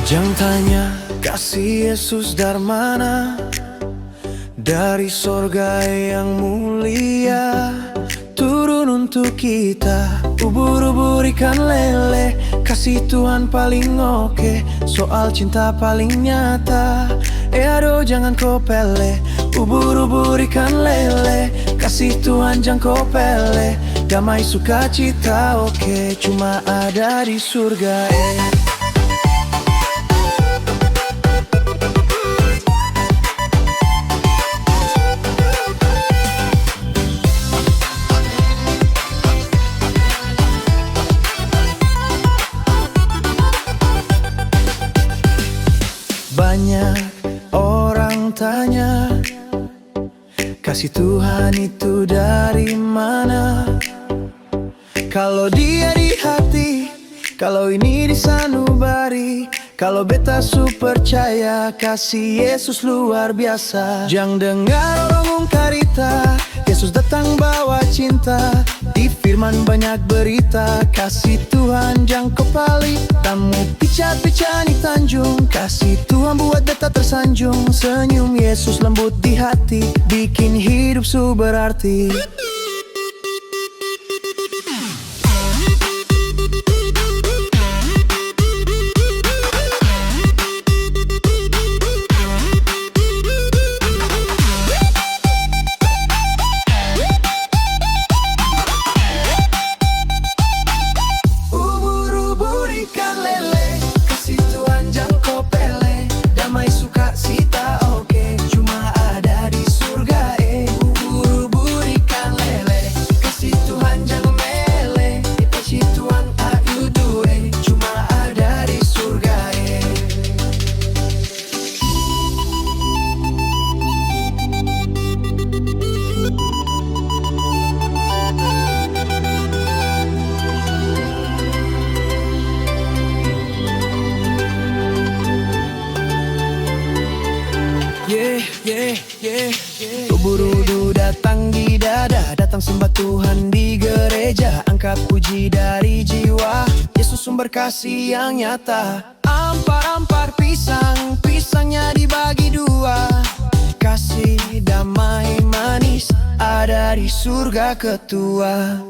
Jangan tanya kasih Yesus dari mana, dari sorga yang mulia turun untuk kita. Ubur-ubur ikan lele, kasih Tuhan paling oke, soal cinta paling nyata. Aduh jangan kau pele, ubur-ubur ikan lele, kasih Tuhan jangan kau pele. Damai sukacita oke, cuma ada di surga. Banyak orang tanya, kasih Tuhan itu dari mana? Kalau dia di hati, kalau ini di sanubari, kalau beta su percaya kasih Yesus luar biasa. Jangan dengar orang ungkarita, Yesus datang bawa cinta. Di firman banyak berita, kasih Tuhan jangan kepali. Tamu picat-picat di Tanjung, kasih Tuhan buat beta tersanjung. Senyum Yesus lembut di hati, bikin hidup su berarti. Ubur-ubur datang di dada, datang sembah Tuhan di gereja. Angkat puji dari jiwa, Yesus sumber kasih yang nyata. Ampar-ampar pisang, pisangnya dibagi dua. Kasih damai manis ada di surga ketua.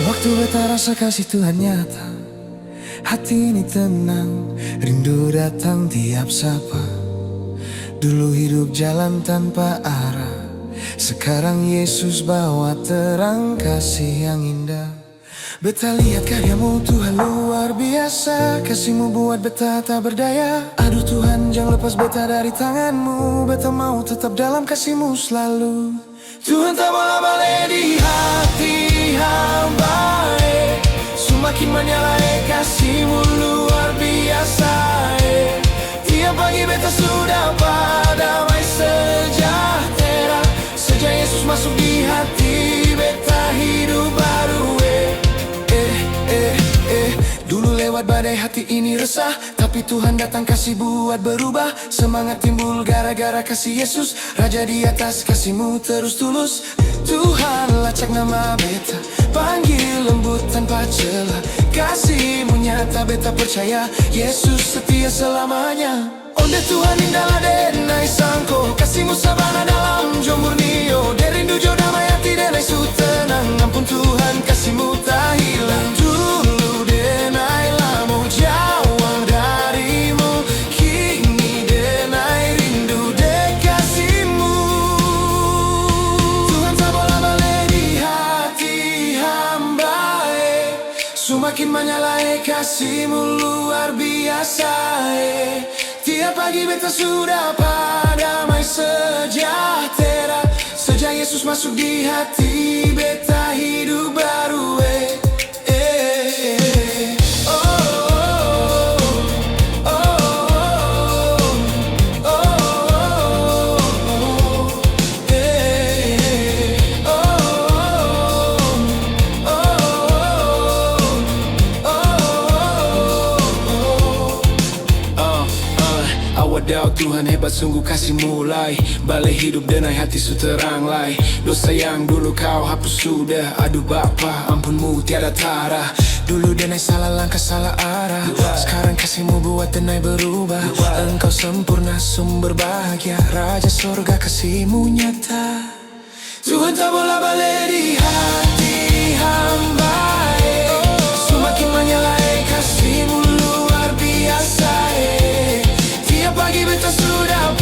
Waktu beta rasa kasih Tuhan nyata, hati ini tenang, rindu datang tiap sapa. Dulu hidup jalan tanpa arah, sekarang Yesus bawa terang kasih yang indah. Beta lihat karyamu Tuhan luar biasa, kasihmu buat beta tak berdaya. Aduh Tuhan jangan lepas beta dari tanganmu, beta mau tetap dalam kasihmu selalu. Tuhan tak boleh balik di hati hamba, semakin menyala kasihmu luar biasa. Tiap pagi beta sudah damai sejahtera, sejak Yesus masuk di hati beta hidup baru. Dulu lewat badai hati ini resah, tapi Tuhan datang kasih buat berubah. Semangat timbul gara-gara kasih Yesus, Raja di atas kasihmu terus tulus. Tuhan lacak nama beta, panggil lembut tanpa celah. Kasihmu nyata beta percaya, Yesus setia selamanya. Onde Tuhan indahlah denai sangko, kasihmu sabana dalam jomurnio. Derindu jo damai hati denai su tenang, ampun Tuhan kasihmu tak hilang. Dulu denai lamo jauh darimu, kini denai rindu dek kasihmu. Tuhan tak boleh balik di hati hamba, semakin menyala kasihmu luar biasa. Tiap pagi beta sudah damai sejahtera, sejak Yesus masuk di hati beta beta hidup baru oh, oh, oh, oh, Wadaw Tuhan hebat sungguh kasih mulai balik hidup dan hati su terang lai. Dosa yang dulu kau hapus sudah. Aduh Bapa ampunmu tiada tara. Dulu denai salah langkah salah arah. Sekarang kasihmu buat denai berubah. Engkau sempurna sumber bahagia. Raja sorga kasihmu nyata. Tuhan tak boleh balik di hati hamba. Semakin menyalai kasihmu luar biasa. Tiap pagi beta sudah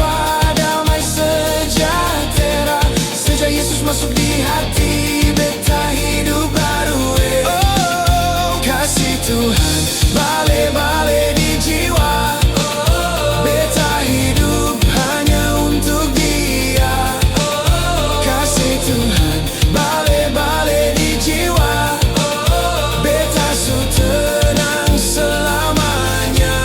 damai sejahtera. Sejak Yesus masuk di hati beta hidup baru oh, kasih Tuhan balik-balik di jiwa. Beta hidup hanya untuk Dia. Kasih Tuhan balik-balik di jiwa. Beta su tenang selamanya.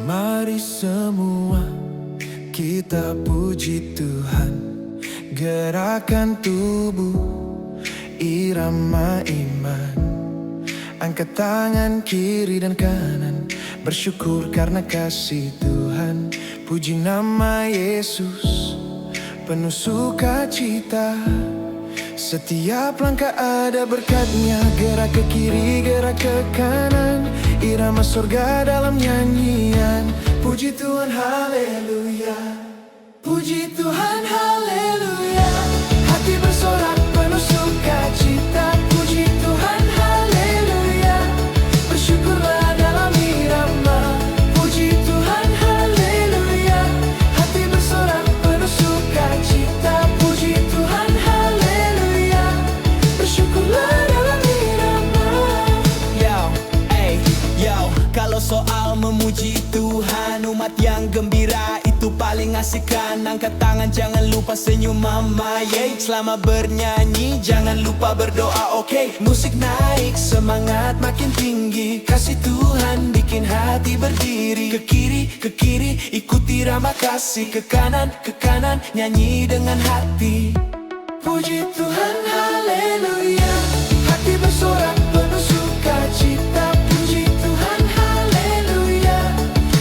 Mari semua kita puji Tuhan. Gerakan tubuh, irama iman. Angkat tangan kiri dan kanan. Bersyukur karena kasih Tuhan. Puji nama Yesus, penuh sukacita. Setiap langkah ada berkatnya. Gerak ke kiri, gerak ke kanan. Irama surga dalam nyanyian. Puji Tuhan, haleluya. Puji Tuhan, haleluya. Hati bersorak penuh sukacita. Puji Tuhan, haleluya. Bersyukurlah dalam irama. Puji Tuhan, haleluya. Hati bersorak penuh sukacita. Puji Tuhan, haleluya. Bersyukurlah dalam irama. Yo, kalau soal memuji Tuhan, umat yang gembira itu paling asik kan. Angkat tangan jangan lupa senyum mama, yeah. Selama bernyanyi jangan lupa berdoa, oke. Musik naik, semangat makin tinggi. Kasih Tuhan bikin hati berdiri. Ke kiri, ikuti irama kasih. Ke kanan, nyanyi dengan hati. Puji Tuhan, haleluya. Hati bersorak penuh sukacita. Puji Tuhan, haleluya.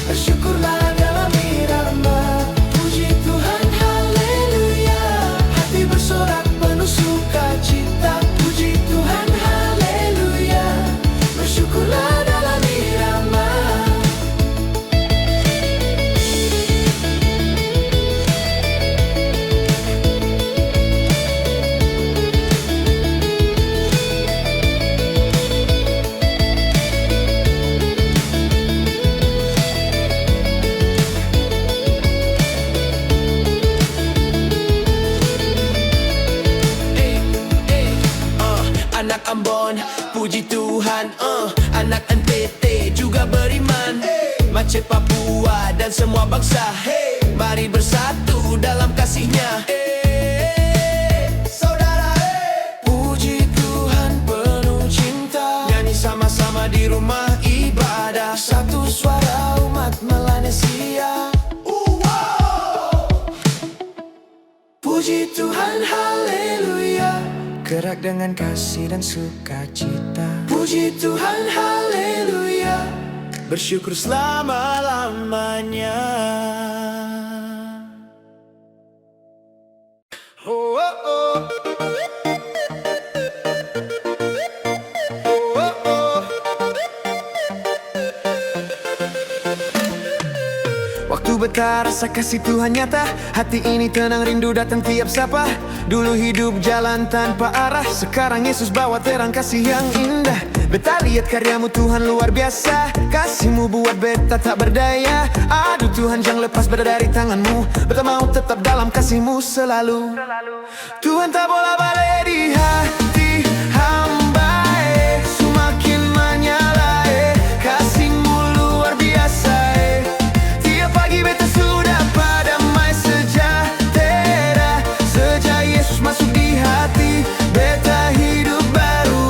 Bersyukurlah dalam irama. Puji Tuhan, haleluya. Hati bersorak penuh sukacita. Puji Tuhan, haleluya. Bersyukurlah dalam irama. Anak Ambon, puji Tuhan, anak NTT juga beriman. Aceh, Papua, dan semua bangsa, mari bersatu dalam kasih-Nya. Saudara, Puji Tuhan penuh cinta. nyanyi sama-sama di rumah ibadah. Satu suara umat Melanesia. Puji Tuhan, haleluya. Gerak dengan kasih dan sukacita. Puji Tuhan, haleluya. Bersyukur selama-lamanya. Oh, oh, oh. Oh, oh, oh. Waktu beta rasa kasih Tuhan nyata, hati ini tenang rindu datang tiap sapa. Dulu hidup jalan tanpa arah, sekarang Yesus bawa terang kasih yang indah. Beta lihat karyamu Tuhan luar biasa, kasihmu buat beta tak berdaya. Aduh Tuhan jangan lepas beta dari tanganmu, beta mau tetap dalam kasihmu selalu. Tuhan tak bola balik di hati hamba, semakin menyala, kasihmu luar biasa. Tiap pagi beta sudah padamai sejahtera, sejak Yesus masuk di hati, beta hidup baru.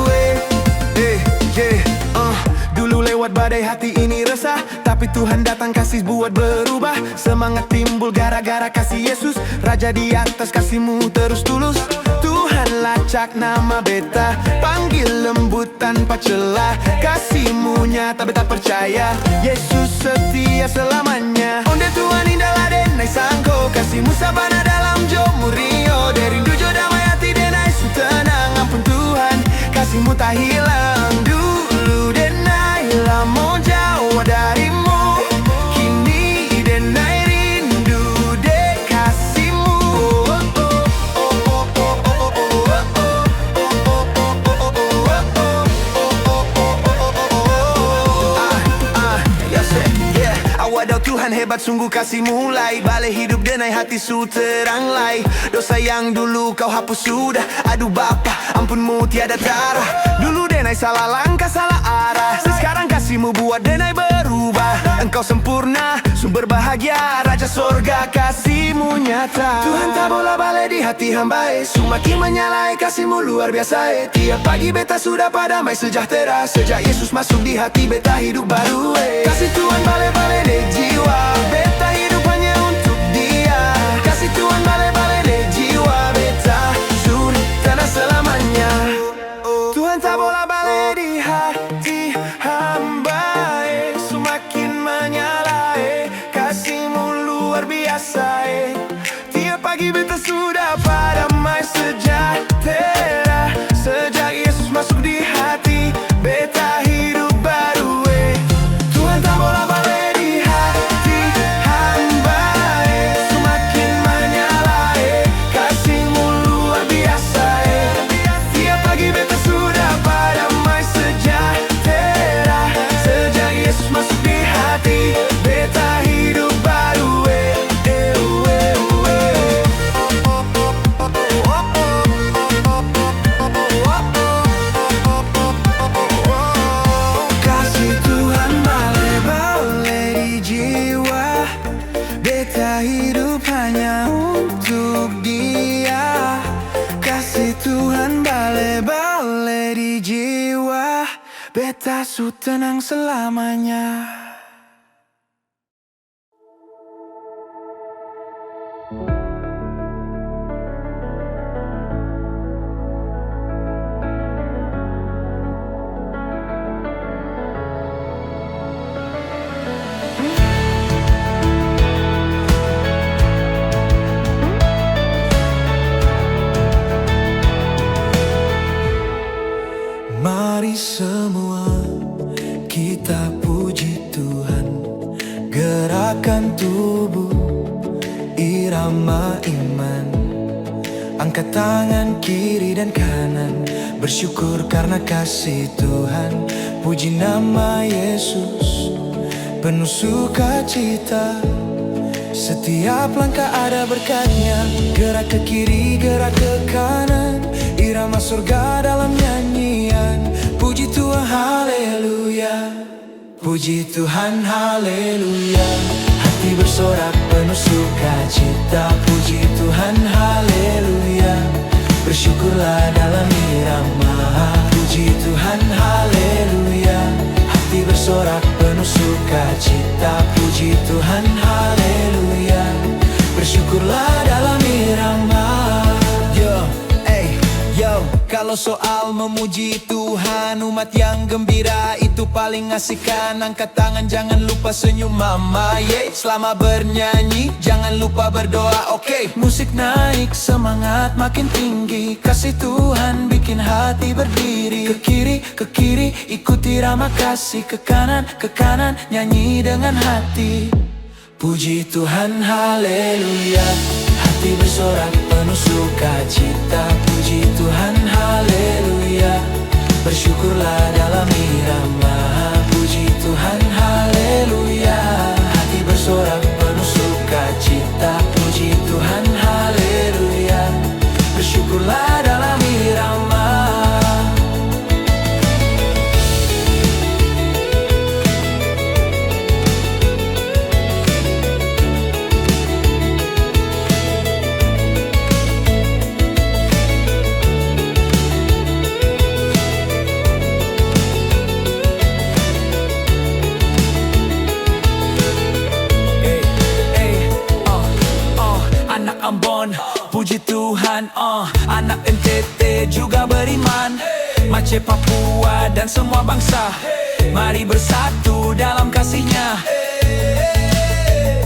Dulu lewat badai hati ini resah, tapi Tuhan datang kasih buat berubah. Semangat timbul gara-gara kasih Yesus, Raja di atas kasihmu terus tulus. Tuhan lacak nama beta, panggil lembut tanpa celah. Kasihmu nyata beta percaya, Yesus setia selamanya. Onde Tuhan indah denai sangko, kasihmu sabana dalam jomu rio. Dari dujo damai hati denai su tenang, ampun Tuhan kasihmu tak hilang. Dulu denai lama jauh darimu, kini denai rindu dek kasihmu. Waduh Tuhan hebat sungguh kasih mulai, balik hidup denai hati su terang lai. Dosa yang dulu kau hapus sudah, aduh Bapa ampunmu tiada tara. Dulu denai salah langkah salah arah, sekarang kasihmu buat denai berubah. Engkau sempurna, sumber bahagia, Raja sorga kasihmu nyata. Tuhan tak bola balik di hati hamba, semakin menyalai kasihmu luar biasa. Tiap pagi beta sudah padamai sejahtera, sejak Yesus masuk di hati beta hidup baru. Kasih Tuhan balik-balik di jiwa, beta hidup hanya untuk Dia. Kasih Tuhan balik-balik di jiwa, beta sudah tenang selamanya. Tuhan tak bola balik di hati hamba, semakin menyala, kasihmu luar biasa. Tiap pagi beta sudah padamai sejahtera, sejak Yesus masuk di hati beta hidup baru. Tuhan tak bola balik di hati hamba, semakin menyala, kasihmu luar biasa. Tiap pagi beta sudah padamai sejahtera, sejak Yesus masuk di hati beta hidup baru. Kasih Tuhan balik-balik di jiwa, beta hidup hanya untuk Dia. Kasih Tuhan balik-balik di jiwa, beta su tenang selamanya. Mari semua kita puji Tuhan, gerakan tubuh, irama iman. Angkat tangan kiri dan kanan, bersyukur karena kasih Tuhan. Puji nama Yesus, penuh sukacita. Setiap langkah ada berkatnya, gerak ke kiri, gerak ke kanan, irama surga dalam nyanyian. Puji Tuhan, haleluya. Puji Tuhan, haleluya. Hati bersorak penuh sukacita. Puji Tuhan, haleluya. Bersyukurlah dalam irama. Puji Tuhan, haleluya. Hati bersorak penuh sukacita. Puji Tuhan, haleluya. Bersyukurlah dalam irama. Kalau soal memuji Tuhan, umat yang gembira itu paling asik kan. Angkat tangan jangan lupa senyum mama, selama bernyanyi jangan lupa berdoa, Musik naik, semangat makin tinggi, kasih Tuhan bikin hati berdiri. Ke kiri, ikuti irama kasih. Ke kanan, nyanyi dengan hati. Puji Tuhan, haleluya. Hati bersorak penuh sukacita. Puji Tuhan, haleluya. Bersyukurlah dalam irama. Puji Tuhan, haleluya. Hati bersorak penuh sukacita. Puji Tuhan, haleluya. Bersyukurlah dalam irama. Anak Ambon, puji Tuhan, anak NTT juga beriman, Aceh, Papua dan semua bangsa, mari bersatu dalam kasih-Nya.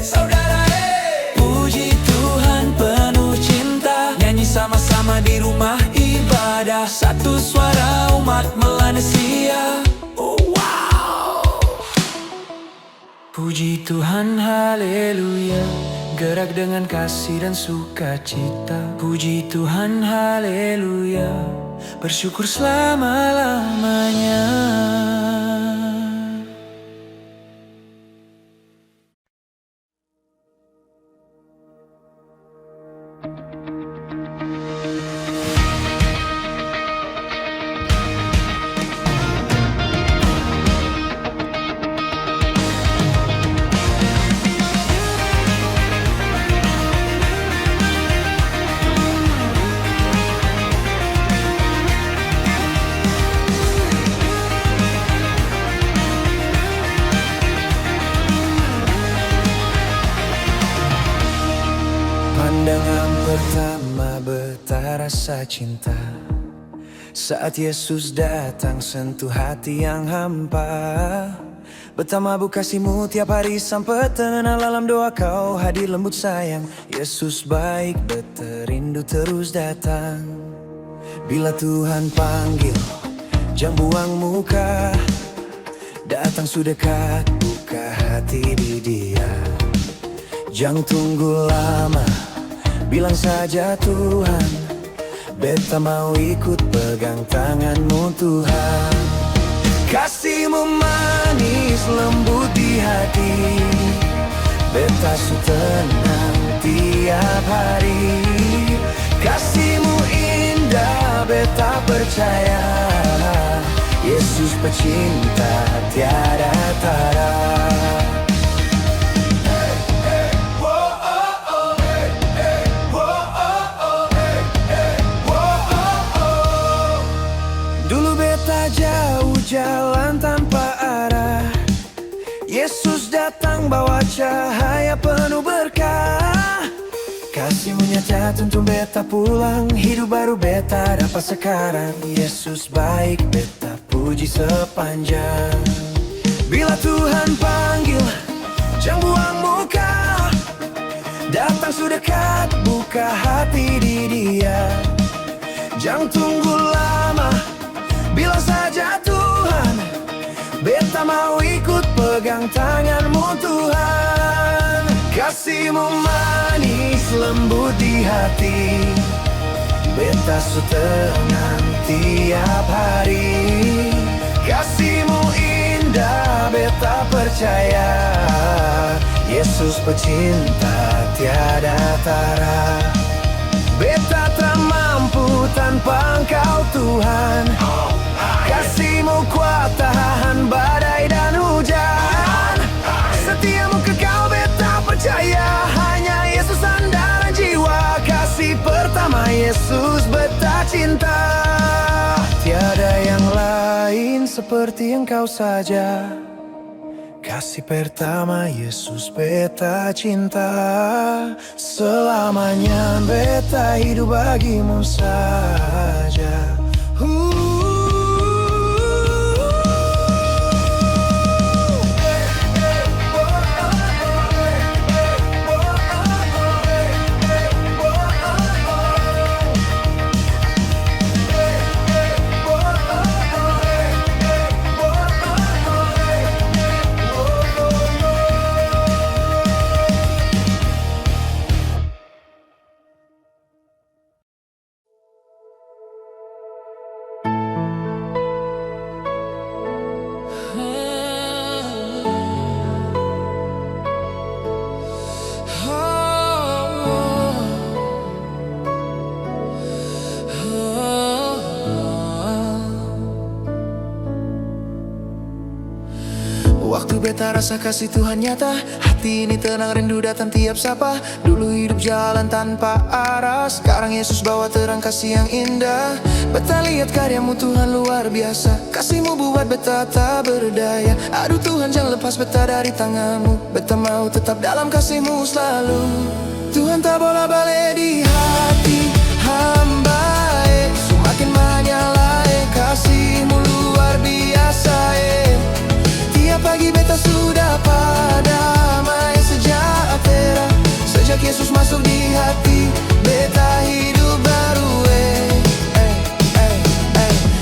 Saudara, puji Tuhan penuh cinta, nyanyi sama-sama di rumah ibadah, satu suara umat Melanesia. Puji Tuhan, haleluya. Gerak dengan kasih dan sukacita. Puji Tuhan, haleluya. Bersyukur selama-lamanya. Pandangan pertama betah rasa cinta. Saat Yesus datang sentuh hati yang hampa. Betah mabuk kasih-Mu tiap hari sampai tenang dalam doa Kau hadir lembut sayang. Yesus baik, betah rindu terus datang. Bila Tuhan panggil, jangan buang muka. Datang sudah dekat, buka hati di Dia. Jangan tunggu lama, bilang saja Tuhan, beta mau ikut pegang tangan-Mu Tuhan. Kasih-Mu manis lembut di hati, beta su tenang tiap hari. Kasih-Mu indah, beta percaya, Yesus pecinta tiada tara. Jauh jalan tanpa arah, Yesus datang bawa cahaya penuh berkah. Kasih-Mu nyata tuntun beta pulang, hidup baru beta dapat sekarang. Yesus baik, beta puji sepanjang. Bila Tuhan panggil, jangan buang muka. Datang sudah dekat, buka hati di Dia. Jangan tunggu lama, bilang saja Tuhan, beta mau ikut pegang tangan-Mu Tuhan. Kasih-Mu manis lembut di hati, beta su tenang tiap hari. Kasih-Mu indah, beta percaya, Yesus pecinta tiada tara. Beta tak mampu tanpa Engkau Tuhan. Kasih-Mu kuat tahan badai dan hujan. Setia-Mu kekal beta percaya, hanya Yesus sandaran jiwa. Kasih pertama Yesus beta cinta. Tiada yang lain seperti Engkau saja. Kasih pertama Yesus beta cinta. Selamanya beta hidup bagi-Mu saja. beta rasa kasih Tuhan nyata. Hati ini tenang, rindu datang tiap sapa. Dulu hidup jalan tanpa arah, sekarang Yesus bawa terang kasih yang indah. Beta lihat karyamu Tuhan luar biasa, kasihmu buat beta tak berdaya. Aduh Tuhan jangan lepas beta dari tanganmu, beta mau tetap dalam kasihmu selalu. Tuhan tak bola balik di hati hamba, semakin menyala, kasihmu luar biasa. Tiap pagi beta sudah padamai sejahtera, sejak Yesus masuk di hati, beta hidup baru.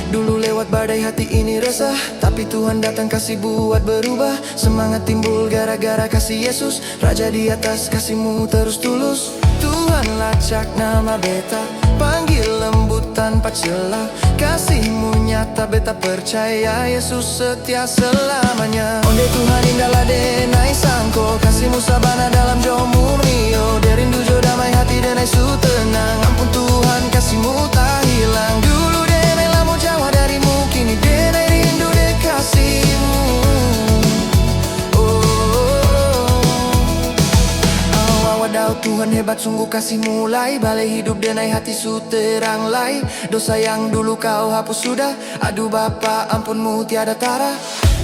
Dulu lewat badai hati ini resah, tapi Tuhan datang kasih buat berubah. Semangat timbul gara-gara kasih Yesus, Raja di atas kasihmu terus tulus. Tuhan lacak nama beta, panggil lembut tanpa celah. Kasihmu nyata beta percaya, Yesus setia selamanya. Onde Tuhan indahlah denai sangko, kasihmu sabana dalam jo murnio. Derindu jo damai hati denai su tenang, ampun Tuhan kasihmu tak hilang. Dulu denai lamu Jawa darimu, kini denai rindu de kasihmu. Daud Tuhan hebat sungguh kasih mulai, balai hidup denai hati su terang lai. Dosa yang dulu kau hapus sudah, aduh Bapa ampunmu tiada tara.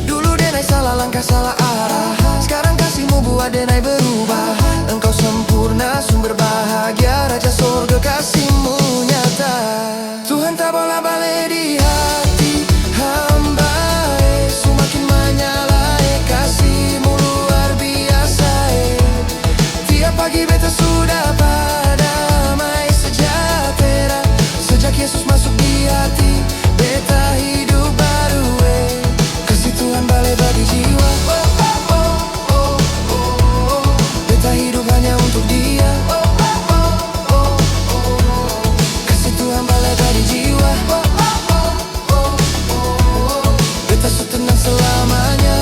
Dulu denai salah langkah salah arah, sekarang kasihmu buat denai berubah. Engkau sempurna sumber bahagia, Raja sorga kasihmu nyata. Tuhan tak bola balik di hati hamba, semakin menyala, kasihmu luar biasa. Tiap pagi beta sudah padamai sejahtera, sejak Yesus masuk di hati, beta hidup baru. Kasih Tuhan balai bagi jiwa, beta hidup hanya untuk Dia. Kasih Tuhan balai bagi jiwa, beta setenang selamanya.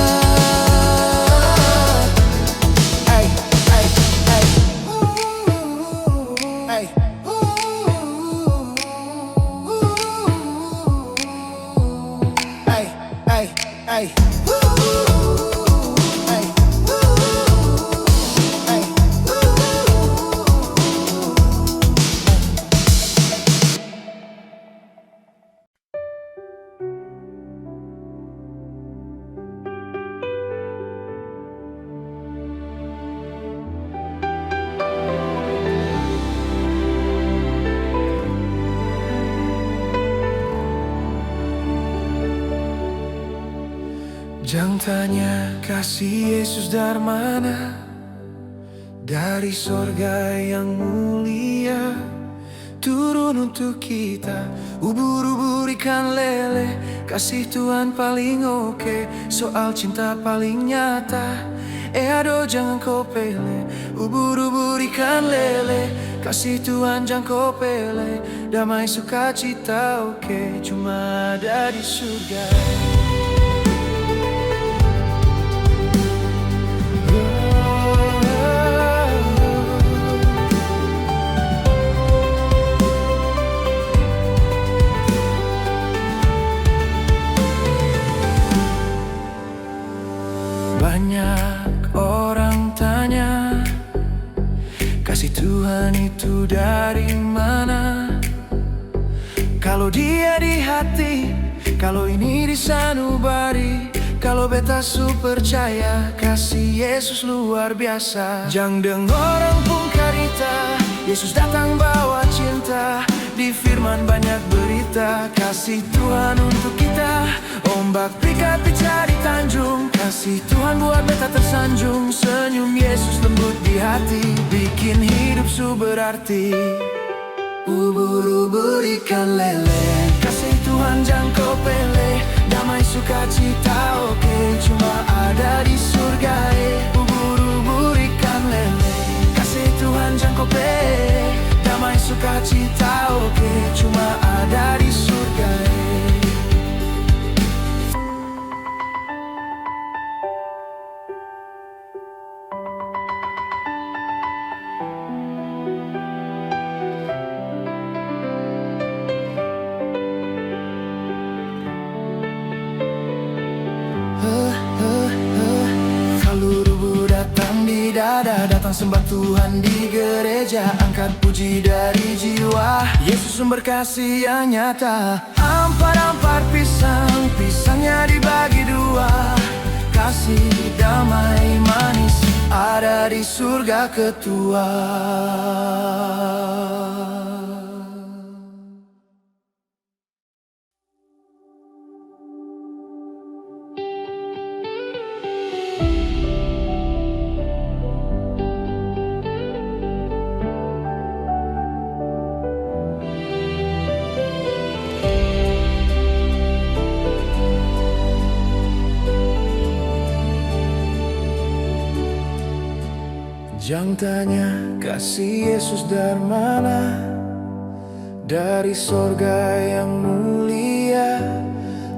Jangan tanya kasih Yesus dari mana, dari sorga yang mulia, turun untuk kita. Ubur-ubur ikan lele, kasih Tuhan paling oke, soal cinta paling nyata. Aduh jangan kau pele, ubur-ubur ikan lele, kasih Tuhan jangan kau pele. Damai sukacita oke, cuma ada di surga. Banyak orang tanya, kasih Tuhan itu dari mana? Kalau Dia di hati, kalau ini di sanubari, kalau beta su percaya, kasih Yesus luar biasa. Jang dengar orang pun karita, Yesus datang bawa cinta. Di firman banyak berita, kasih Tuhan untuk kita. Ombak pikat cari tanjung, kasih Tuhan buat beta tersanjung. Senyum Yesus lembut di hati, bikin hidup su berarti. Ubur-ubur ikan lele, kasih Tuhan jangan kau pele. Damai sukacita oke, cuma ada di surga. Ubur-ubur ikan lele, kasih Tuhan jangan kau pele. Damai sukacita oke, cuma ada di surga. di dada, datang sembah Tuhan di gereja, angkat puji dari jiwa. Yesus sumber kasih yang nyata. Ampar-ampar pisang, pisangnya dibagi dua. Kasih damai manis ada di surga ketua. Jangan tanya kasih Yesus dari mana, dari sorga yang mulia,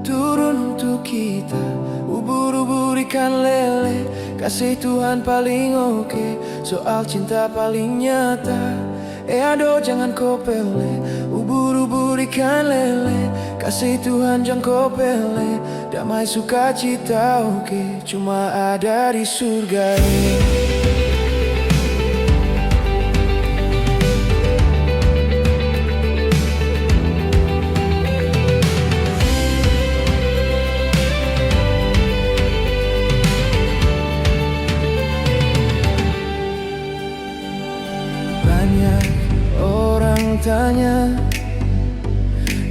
turun untuk kita. Ubur-ubur ikan lele, kasih Tuhan paling oke, soal cinta paling nyata. Aduh jangan kau pele, ubur-ubur ikan lele, kasih Tuhan jangan kau pele. Damai sukacita oke, cuma ada di surga ini. Tanya,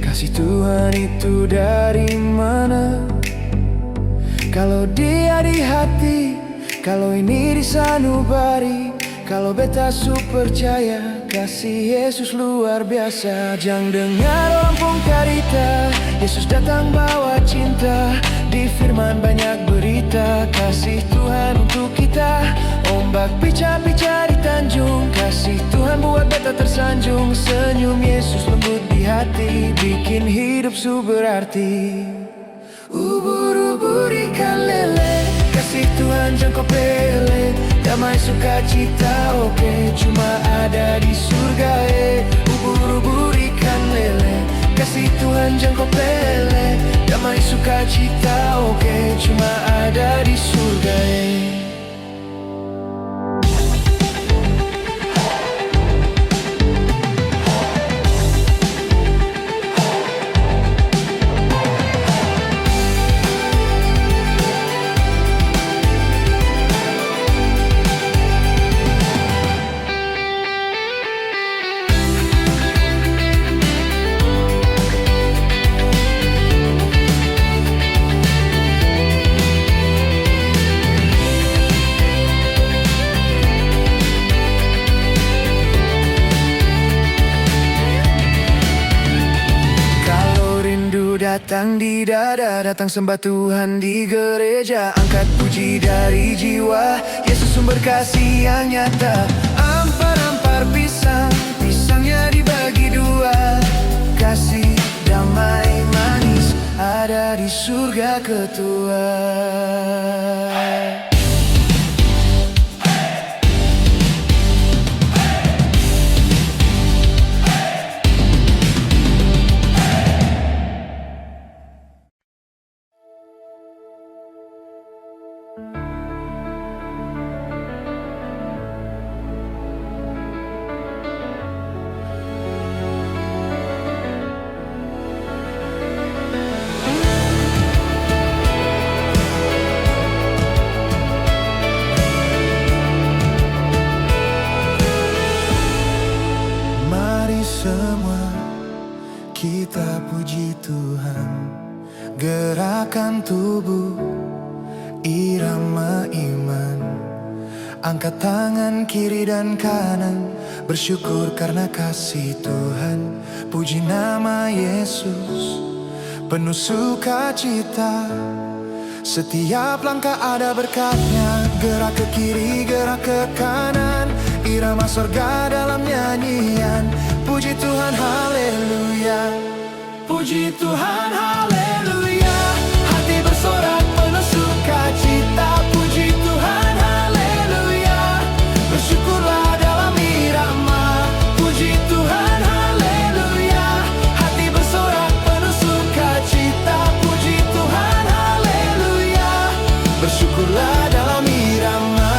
kasih Tuhan itu dari mana? Kalau dia di hati, kalau ini di sanubari, kalau beta su percaya, kasih Yesus luar biasa. Jangan dengar orang pun karita, Yesus datang bawa cinta. Di firman banyak berita, kasih Tuhan untuk kita. Ombak pica-pica di tanjung, kasih Tuhan buat beta tersanjung. Senyum Yesus lembut di hati, bikin hidup su berarti. Ubur-ubur ikan lele, kasih Tuhan jangan kau pele. Damai sukacita oke, cuma ada di surga Ubur-ubur ikan lele, kasih Tuhan jangan kau pele. Damai sukacita oke, cuma ada di surga datang di dada, datang sembah Tuhan di gereja, angkat puji dari jiwa. Yesus sumber kasih yang nyata. Ampar-ampar pisang, pisangnya dibagi dua. Kasih damai manis ada di surga ketua. Semua kita puji Tuhan, gerakan tubuh, irama iman. Angkat tangan kiri dan kanan, bersyukur karena kasih Tuhan. Puji nama Yesus, penuh sukacita. Setiap langkah ada berkatnya, gerak ke kiri, gerak ke kanan. Irama surga dalam nyanyian. Puji Tuhan, haleluya. Puji Tuhan, haleluya. Hati bersorak penuh sukacita. Puji Tuhan, haleluya. Bersyukurlah dalam irama. Puji Tuhan, haleluya. Hati bersorak penuh sukacita. Puji Tuhan, haleluya. Bersyukurlah dalam irama.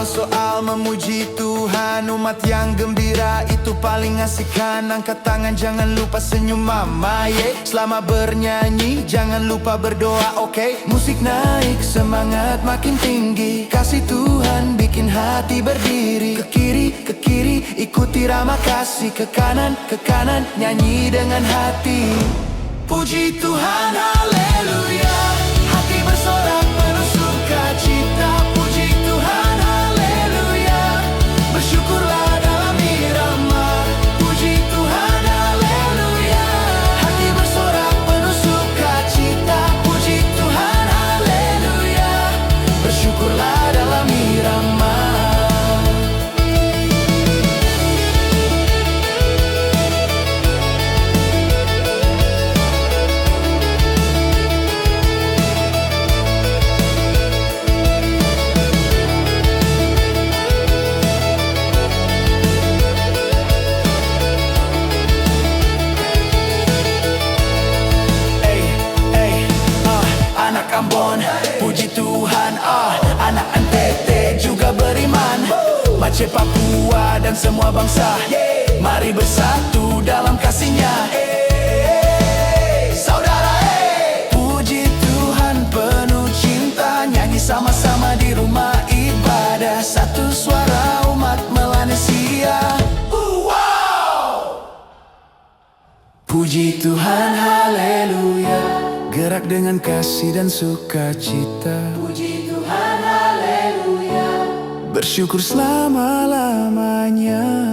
Kalau soal memuji Tuhan, umat yang gembira itu paling asik kan. Angkat tangan, jangan lupa senyum mama, yeah. Selama bernyanyi, jangan lupa berdoa, oke? Musik naik, semangat makin tinggi. Kasih Tuhan bikin hati berdiri. Ke kiri, ikuti irama kasih. Ke kanan, nyanyi dengan hati. Puji Tuhan, haleluya. Hati bersorak penuh sukacita. Puji Tuhan, haleluya. Bersyukurlah dalam irama. Puji Tuhan, haleluya. Hati bersorak penuh sukacita. Puji Tuhan, haleluya. Bersyukurlah dalam irama. Anak Ambon, puji Tuhan, anak NTT juga beriman. Aceh, Papua dan semua bangsa, mari bersatu dalam kasihnya. Saudara, puji Tuhan penuh cinta. Nyanyi sama-sama di rumah ibadah. Satu suara umat Melanesia. Wow! Puji Tuhan, haleluya. Gerak dengan kasih dan sukacita. Puji Tuhan, haleluya. Bersyukur selama-lamanya.